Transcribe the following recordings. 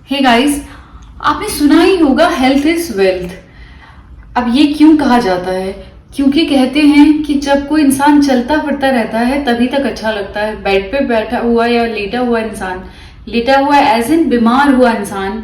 Hey guys, आपने सुना ही होगा हेल्थ इज वेल्थ। अब ये क्यों कहा जाता है? क्योंकि कहते हैं कि जब कोई इंसान चलता फिरता रहता है तभी तक अच्छा लगता है। बेड पे बैठा हुआ या लेटा हुआ इंसान, लेटा हुआ एज इन बीमार हुआ इंसान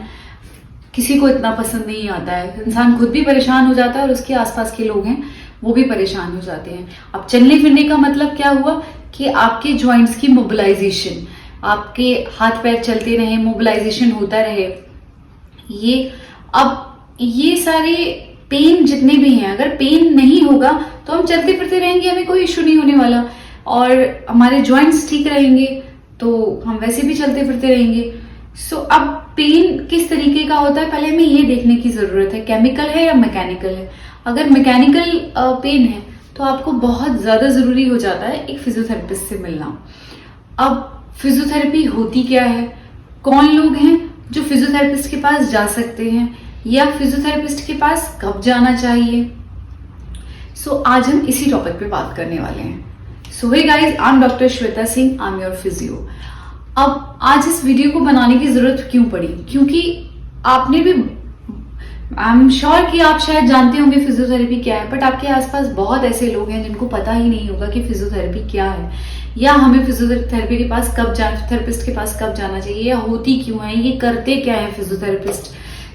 किसी को इतना पसंद नहीं आता है। इंसान खुद भी परेशान हो जाता है और उसके आसपास के लोग हैं वो भी परेशान हो जाते हैं। अब चलने फिरने का मतलब क्या हुआ कि आपके जॉइंट्स की मोबिलाइजेशन, आपके हाथ पैर चलते रहे, मोबिलाइजेशन होता रहे। ये सारे पेन जितने भी हैं, अगर पेन नहीं होगा तो हम चलते फिरते रहेंगे, हमें कोई इश्यू नहीं होने वाला और हमारे जॉइंट्स ठीक रहेंगे तो हम वैसे भी चलते फिरते रहेंगे। अब पेन किस तरीके का होता है पहले हमें ये देखने की जरूरत है, केमिकल है या मैकेनिकल है। अगर मैकेनिकल पेन है तो आपको बहुत ज्यादा जरूरी हो जाता है एक फिजियोथेरेपिस्ट से मिलना। अब फिजियोथेरेपी होती क्या है, कौन लोग हैं जो फिजियोथेरेपिस्ट के पास जा सकते हैं या फिजियोथेरेपिस्ट के पास कब जाना चाहिए। आज हम इसी टॉपिक पे बात करने वाले हैं। Hey guys, I am doctor Shweta Singh, I am your physio. अब आज इस वीडियो को बनाने की जरूरत क्यों पड़ी? क्योंकि आपने भी, आई एम श्योर कि आप शायद जानते होंगे फिजियोथेरेपी क्या है, बट आपके आसपास बहुत ऐसे लोग हैं जिनको पता ही नहीं होगा कि फिजियोथेरेपी क्या है या हमें फिजियोथेरेपी के पास कब जाना, थेरेपिस्ट के पास कब जाना चाहिए, या होती क्यों है, ये करते क्या है फिजियोथेरेपिस्ट,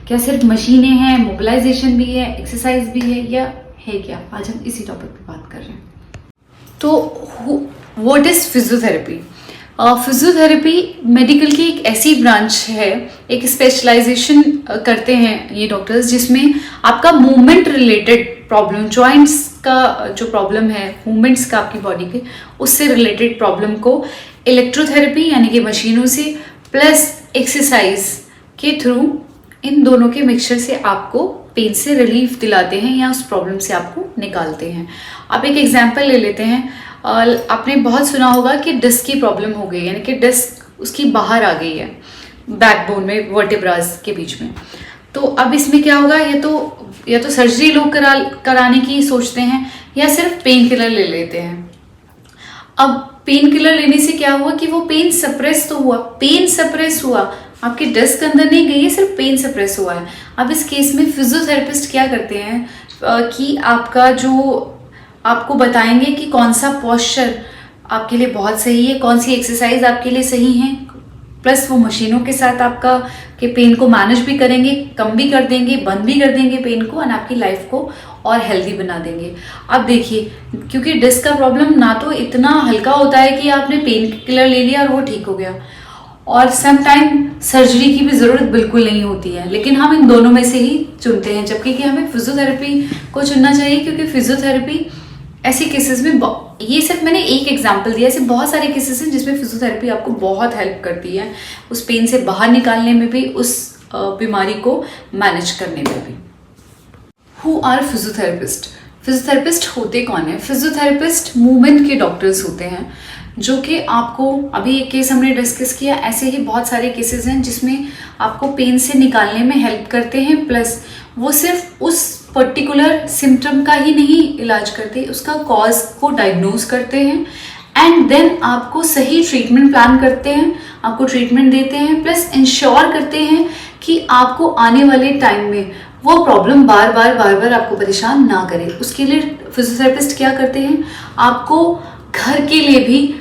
क्या सिर्फ मशीनें हैं, मोबिलाइजेशन भी है, एक्सरसाइज भी है, या है क्या? आज हम इसी टॉपिक पे बात कर रहे हैं। तो what is physiotherapy? Physiotherapy medical की एक ऐसी ब्रांच है, एक स्पेशलाइजेशन करते हैं ये डॉक्टर्स जिसमें आपका मूवमेंट रिलेटेड प्रॉब्लम, जॉइंट्स का जो प्रॉब्लम है, मूवमेंट्स का आपकी बॉडी के, उससे रिलेटेड प्रॉब्लम को इलेक्ट्रोथेरेपी यानी कि मशीनों से प्लस एक्सरसाइज के थ्रू, इन दोनों के मिक्सचर से आपको पेन से रिलीफ दिलाते हैं या उस प्रॉब्लम से आपको निकालते हैं। अब एक एग्जांपल ले लेते हैं। आपने बहुत सुना होगा कि डिस्क की प्रॉब्लम हो गई, यानी कि डिस्क उसकी बाहर आ गई है बैकबोन में, वर्टेब्रास के बीच में। तो अब इसमें क्या होगा, या तो सर्जरी लोग कराने की सोचते हैं या सिर्फ पेन किलर ले लेते हैं। अब पेन किलर लेने से क्या हुआ कि वो पेन सप्रेस तो हुआ, पेन सप्रेस हुआ, आपकी डिस्क अंदर नहीं गई है, सिर्फ पेन सप्रेस हुआ है। अब इस केस में फिजियोथेरेपिस्ट क्या करते हैं कि आपको बताएंगे कि कौन सा पोस्चर आपके लिए बहुत सही है, कौन सी एक्सरसाइज आपके लिए सही है, प्लस वो मशीनों के साथ आपका के पेन को मैनेज भी करेंगे, कम भी कर देंगे, बंद भी कर देंगे पेन को, और आपकी लाइफ को और हेल्दी बना देंगे। अब देखिए, क्योंकि डिस्क का प्रॉब्लम ना तो इतना हल्का होता है कि आपने पेन किलर ले लिया और वो ठीक हो गया, और सम टाइम सर्जरी की भी जरूरत बिल्कुल नहीं होती है, लेकिन हम इन दोनों में से ही चुनते हैं, जबकि कि हमें फिजियोथेरेपी को चुनना चाहिए। क्योंकि फिजियोथेरेपी ऐसे केसेस में, ये सिर्फ मैंने एक एग्जांपल दिया, ऐसे बहुत सारे केसेस हैं जिसमें फिजियोथेरेपी आपको बहुत हेल्प करती है, उस पेन से बाहर निकालने में भी, उस बीमारी को मैनेज करने में भी। Who are physiotherapist? फिजियोथेरेपिस्ट होते कौन है? फिजियोथेरेपिस्ट मूवमेंट के डॉक्टर्स होते हैं जो कि आपको, अभी एक केस हमने डिस्कस किया, ऐसे ही बहुत सारे केसेस हैं जिसमें आपको पेन से निकालने में हेल्प करते हैं, प्लस वो सिर्फ उस पर्टिकुलर सिम्टम का ही नहीं इलाज करते, उसका कॉज को डायग्नोज करते हैं, एंड देन आपको सही ट्रीटमेंट प्लान करते हैं, आपको ट्रीटमेंट देते हैं, प्लस इंश्योर करते हैं कि आपको आने वाले टाइम में वो प्रॉब्लम बार बार आपको परेशान ना करे। उसके लिए फिजियोथेरेपिस्ट क्या करते हैं, आपको घर के लिए भी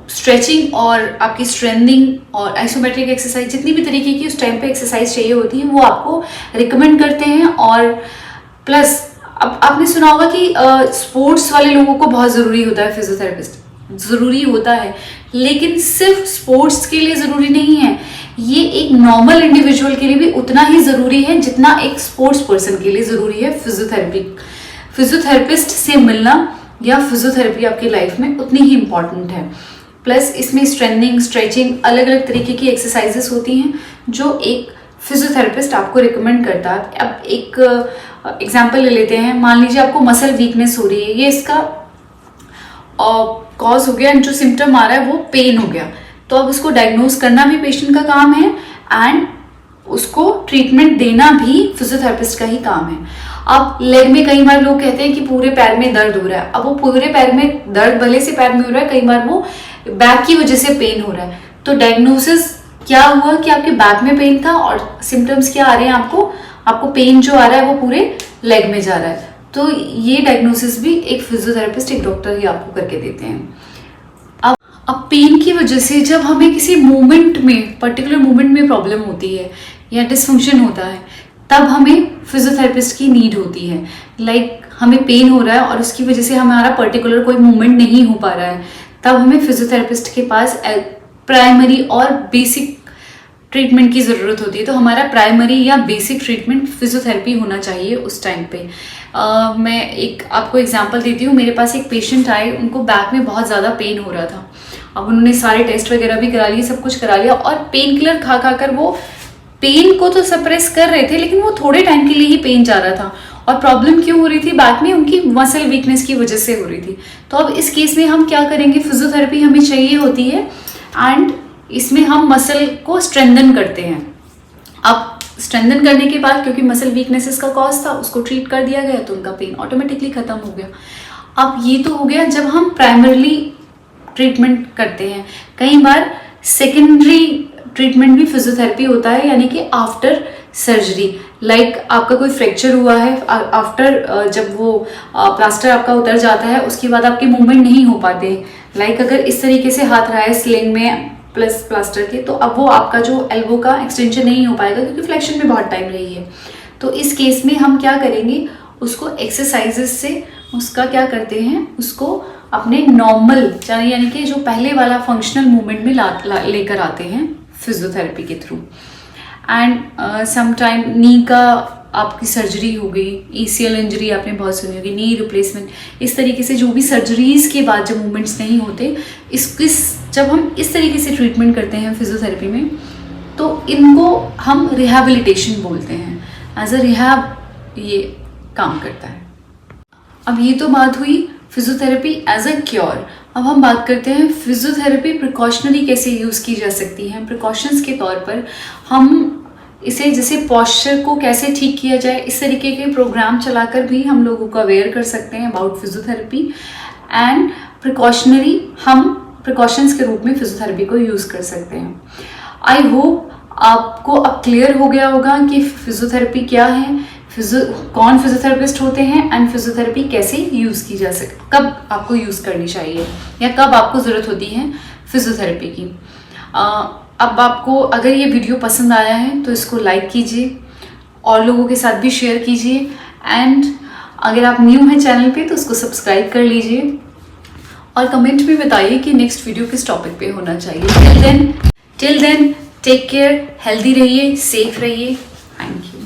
स्ट्रेचिंग और आपकी स्ट्रेंथनिंग और आइसोमेट्रिक एक्सरसाइज, जितनी भी तरीके की उस टाइम पे एक्सरसाइज चाहिए होती है, वो आपको रिकमेंड करते हैं। और प्लस अब आपने सुना होगा कि स्पोर्ट्स वाले लोगों को बहुत ज़रूरी होता है फिजियोथेरेपिस्ट, ज़रूरी होता है, लेकिन सिर्फ स्पोर्ट्स के लिए ज़रूरी नहीं है, ये एक नॉर्मल इंडिविजुअल के लिए भी उतना ही ज़रूरी है जितना एक स्पोर्ट्स पर्सन के लिए ज़रूरी है फिजियोथेरेपी। फिजियोथेरेपिस्ट से मिलना या फिजियोथेरेपी आपकी लाइफ में उतनी ही इम्पॉर्टेंट है। प्लस इसमें स्ट्रेंथनिंग, स्ट्रेचिंग, अलग अलग तरीके की एक्सरसाइजेस होती हैं जो एक फिजियोथेरेपिस्ट आपको रिकमेंड करता है। अब एक एग्जांपल ले लेते हैं, मान लीजिए आपको मसल वीकनेस हो रही है, ये इसका कॉज हो गया, जो सिम्टम आ रहा है वो पेन हो गया, तो अब उसको डायग्नोज करना भी पेशेंट का काम है एंड उसको ट्रीटमेंट देना भी फिजियोथेरेपिस्ट का ही काम है। अब लेग में कई बार लोग कहते हैं कि पूरे पैर में दर्द हो रहा है, अब वो पूरे पैर में दर्द भले से पैर में हो रहा है, कई बार वो बैक की वजह से पेन हो रहा है, तो डायग्नोसिस क्या हुआ कि आपके बैक में पेन था और सिम्टम्स क्या आ रहे हैं आपको पेन जो आ रहा है वो पूरे लेग में जा रहा है। तो ये डायग्नोसिस भी एक फिजियोथेरेपिस्ट, एक डॉक्टर ही आपको करके देते हैं। अब पेन की वजह से जब हमें किसी मूवमेंट में, पर्टिकुलर मूवमेंट में प्रॉब्लम होती है या डिसफंक्शन होता है, तब हमें फिजियोथेरेपिस्ट की नीड होती है। लाइक हमें पेन हो रहा है और उसकी वजह से हमारा पर्टिकुलर कोई मूवमेंट नहीं हो पा रहा है, तब हमें फिजियोथेरेपिस्ट के पास प्राइमरी और बेसिक ट्रीटमेंट की ज़रूरत होती है। तो हमारा प्राइमरी या बेसिक ट्रीटमेंट फिजियोथेरेपी होना चाहिए उस टाइम पे। मैं एक आपको एग्जांपल देती हूँ। मेरे पास एक पेशेंट आए, उनको बैक में बहुत ज़्यादा पेन हो रहा था। अब उन्होंने सारे टेस्ट वगैरह भी करा लिए, सब कुछ करा लिया, और पेन किलर खा खा कर वो पेन को तो सप्रेस कर रहे थे, लेकिन वो थोड़े टाइम के लिए ही पेन जा रहा था। और प्रॉब्लम क्यों हो रही थी बैक में? उनकी मसल वीकनेस की वजह से हो रही थी। तो अब इस केस में हम क्या करेंगे? फिजियोथेरेपी हमें चाहिए होती है, एंड इसमें हम मसल को स्ट्रेंथन करते हैं। अब स्ट्रेंथन करने के बाद, क्योंकि मसल वीकनेसेस का कॉज था, उसको ट्रीट कर दिया गया, तो उनका पेन ऑटोमेटिकली खत्म हो गया। अब ये तो हो गया जब हम प्राइमरली ट्रीटमेंट करते हैं। कई बार सेकेंडरी ट्रीटमेंट भी फिजियोथेरेपी होता है, यानी कि आफ्टर सर्जरी। लाइक आपका कोई फ्रैक्चर हुआ है, आफ्टर जब वो प्लास्टर आपका उतर जाता है, उसके बाद आपके मूवमेंट नहीं हो पाते। लाइक अगर इस तरीके से हाथ रहा है स्लिंग में प्लस प्लास्टर के, तो अब वो आपका जो एल्बो का एक्सटेंशन नहीं हो पाएगा, क्योंकि फ्लेक्शन में बहुत टाइम रही है। तो इस केस में हम क्या करेंगे? उसको एक्सरसाइजेस से उसका क्या करते हैं, उसको अपने नॉर्मल यानी कि जो पहले वाला फंक्शनल मूवमेंट में लेकर आते हैं फिजियोथेरेपी के थ्रू। एंड समटाइम नी का आपकी सर्जरी हो गई, ACL इंजरी आपने बहुत सुनी होगी, नी रिप्लेसमेंट, इस तरीके से जो भी सर्जरीज के बाद जब मूवमेंट्स नहीं होते, जब हम इस तरीके से ट्रीटमेंट करते हैं फिजियोथेरेपी में, तो इनको हम रिहैबिलिटेशन बोलते हैं। एज अ रिहैब ये काम करता है। अब ये तो बात हुई फिजियोथेरेपी एज अ क्योर। अब हम बात करते हैं फिजियोथेरेपी प्रिकॉशनरी कैसे यूज़ की जा सकती है। प्रिकॉशंस के तौर पर हम इसे, जैसे पॉस्चर को कैसे ठीक किया जाए, इस तरीके के प्रोग्राम चलाकर भी हम लोगों को अवेयर कर सकते हैं अबाउट फिजियोथेरेपी। एंड प्रिकॉशनरी हम प्रिकॉशंस के रूप में फिजियोथेरेपी को यूज़ कर सकते हैं। आई होप आपको अब क्लियर हो गया होगा कि फिजियोथेरेपी क्या है, कौन फिजियोथेरेपिस्ट होते हैं, एंड फिजियोथेरेपी कैसे यूज़ की जा सकती, कब आपको यूज़ करनी चाहिए या कब आपको ज़रूरत होती है फिजियोथेरेपी की। अब आपको अगर ये वीडियो पसंद आया है तो इसको लाइक कीजिए और लोगों के साथ भी शेयर कीजिए, एंड अगर आप न्यू हैं चैनल पे तो उसको सब्सक्राइब कर लीजिए और कमेंट में बताइए कि नेक्स्ट वीडियो किस टॉपिक पे होना चाहिए। Till then take care, healthy रहिए, सेफ रहिए। Thank you.